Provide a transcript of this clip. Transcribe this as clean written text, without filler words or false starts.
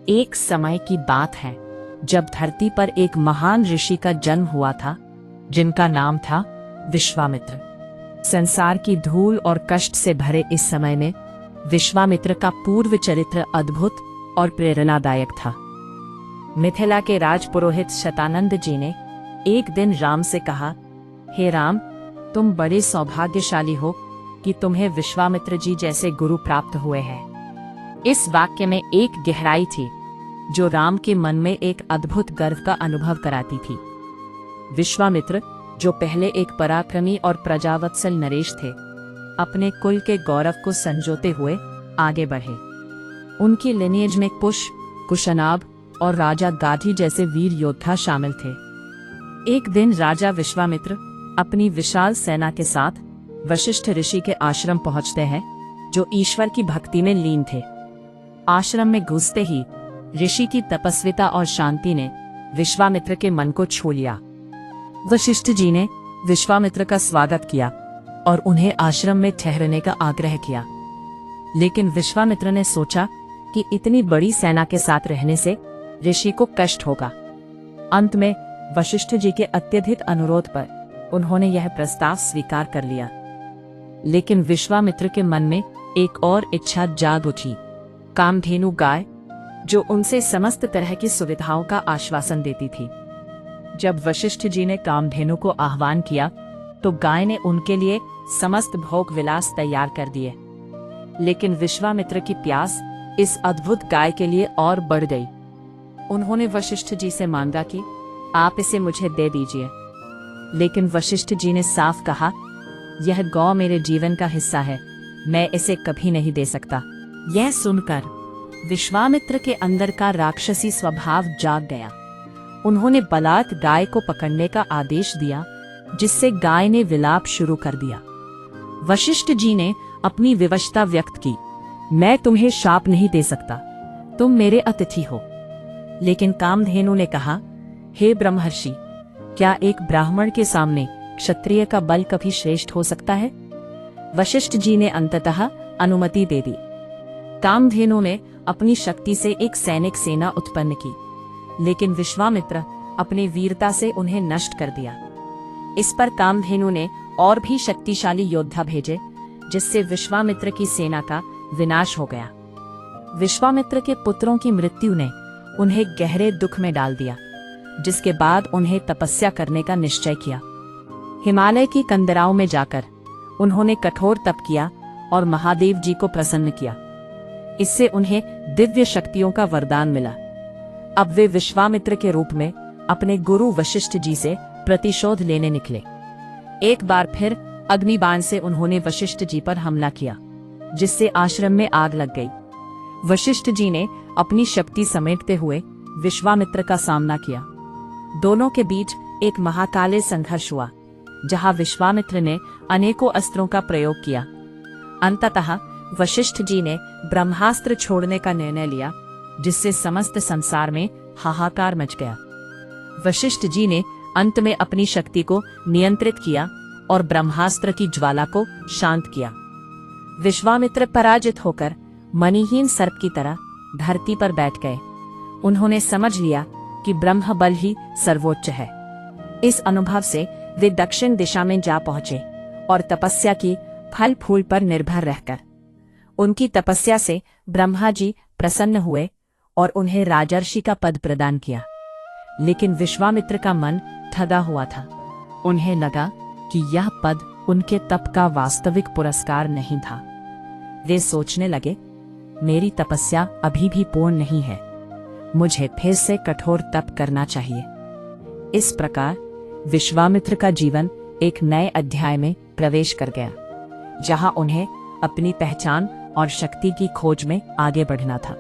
एक समय की बात है जब धरती पर एक महान ऋषि का जन्म हुआ था जिनका नाम था विश्वामित्र। संसार की धूल और कष्ट से भरे इस समय में विश्वामित्र का पूर्व चरित्र अद्भुत और प्रेरणादायक था। मिथिला के राजपुरोहित शतानंद जी ने एक दिन राम से कहा, हे राम, तुम बड़े सौभाग्यशाली हो कि तुम्हें विश्वामित्र जी जैसे गुरु प्राप्त हुए हैं। इस वाक्य में एक गहराई थी जो राम के मन में एक अद्भुत गर्व का अनुभव कराती थी। विश्वामित्र, जो पहले एक पराक्रमी और प्रजावत्सल नरेश थे, अपने कुल के गौरव को संजोते हुए आगे बढ़े। उनकी लिनिएज में कुश, कुशनाभ और राजा गाधी जैसे वीर योद्धा शामिल थे। एक दिन राजा विश्वामित्र अपनी विशाल सेना के साथ वशिष्ठ ऋषि के आश्रम पहुंचते हैं, जो ईश्वर की भक्ति में लीन थे। आश्रम में घुसते ही ऋषि की तपस्विता और शांति ने विश्वामित्र के मन को छू लिया। वशिष्ठ जी ने विश्वामित्र का स्वागत किया और उन्हें आश्रम में ठहरने का आग्रह किया, लेकिन विश्वामित्र ने सोचा कि इतनी बड़ी सेना के साथ रहने से ऋषि को कष्ट होगा। अंत में वशिष्ठ जी के अत्यधिक अनुरोध पर उन्होंने यह प्रस्ताव स्वीकार कर लिया। लेकिन विश्वामित्र के मन में एक और इच्छा जाग उठी, कामधेनु गाय, जो उनसे समस्त तरह की सुविधाओं का आश्वासन देती थी। जब वशिष्ठ जी ने कामधेनु को आह्वान किया तो गाय ने उनके लिए समस्त भोग विलास तैयार कर दिए। लेकिन विश्वामित्र की प्यास इस अद्भुत गाय के लिए और बढ़ गई। उन्होंने वशिष्ठ जी से मांगा कि आप इसे मुझे दे दीजिए, लेकिन वशिष्ठ जी ने साफ कहा, यह गौ मेरे जीवन का हिस्सा है, मैं इसे कभी नहीं दे सकता। यह सुनकर विश्वामित्र के अंदर का राक्षसी स्वभाव जाग गया। उन्होंने बलात् गाय को पकड़ने का आदेश दिया, जिससे गाय ने विलाप शुरू कर दिया। वशिष्ठ जी ने अपनी विवशता व्यक्त की, मैं तुम्हें शाप नहीं दे सकता, तुम मेरे अतिथि हो। लेकिन कामधेनु ने कहा, हे ब्रह्मर्षि, क्या एक ब्राह्मण के सामने क्षत्रिय का बल कभी श्रेष्ठ हो सकता है? वशिष्ठ जी ने अंततः अनुमति दे दी। कामधेनु ने अपनी शक्ति से एक सैनिक सेना उत्पन्न की, लेकिन विश्वामित्र अपनी वीरता से उन्हें नष्ट कर दिया। इस पर कामधेनु ने और भी शक्तिशाली योद्धा भेजे, जिससे विश्वामित्र की सेना का विनाश हो गया। विश्वामित्र के पुत्रों की मृत्यु ने उन्हें गहरे दुख में डाल दिया, जिसके बाद उन्हें तपस्या करने का निश्चय किया। हिमालय की कंदराओं में जाकर उन्होंने कठोर तप किया और महादेव जी को प्रसन्न किया। इससे उन्हें दिव्य शक्तियों का वरदान मिला। अब वे विश्वामित्र के रूप में अपने गुरु वशिष्ठ जी से प्रतिशोध लेने निकले। एक बार फिर अग्निबाण से उन्होंने वशिष्ठ जी पर हमला किया, जिससे आश्रम में आग लग गई। वशिष्ठ जी ने अपनी शक्ति समेटते हुए विश्वामित्र का सामना किया। दोनों के बीच एक महाकाले संघर्ष हुआ, जहां विश्वामित्र ने अनेकों अस्त्रों का प्रयोग किया। अंततः वशिष्ठ जी ने ब्रह्मास्त्र छोड़ने का निर्णय लिया, जिससे समस्त संसार में हाहाकार मच गया। वशिष्ठ जी ने अंत में अपनी शक्ति को नियंत्रित किया और ब्रह्मास्त्र की ज्वाला को शांत किया। विश्वामित्र पराजित होकर मणिहीन सर्प की तरह धरती पर बैठ गए। उन्होंने समझ लिया कि ब्रह्म बल ही सर्वोच्च है। इस अनुभव से वे दक्षिण दिशा में जा पहुंचे और तपस्या की फल फूल पर निर्भर रहकर उनकी तपस्या से ब्रह्मा जी प्रसन्न हुए और उन्हें राजर्षि का पद प्रदान किया। लेकिन विश्वामित्र का मन ठगा हुआ था। उन्हें लगा कि यह पद उनके तप का वास्तविक पुरस्कार नहीं था। वे सोचने लगे, मेरी तपस्या अभी भी पूर्ण नहीं है, मुझे फिर से कठोर तप करना चाहिए। इस प्रकार विश्वामित्र का जीवन एक नए अध्याय में प्रवेश कर गया, जहां उन्हें अपनी पहचान और शक्ति की खोज में आगे बढ़ना था।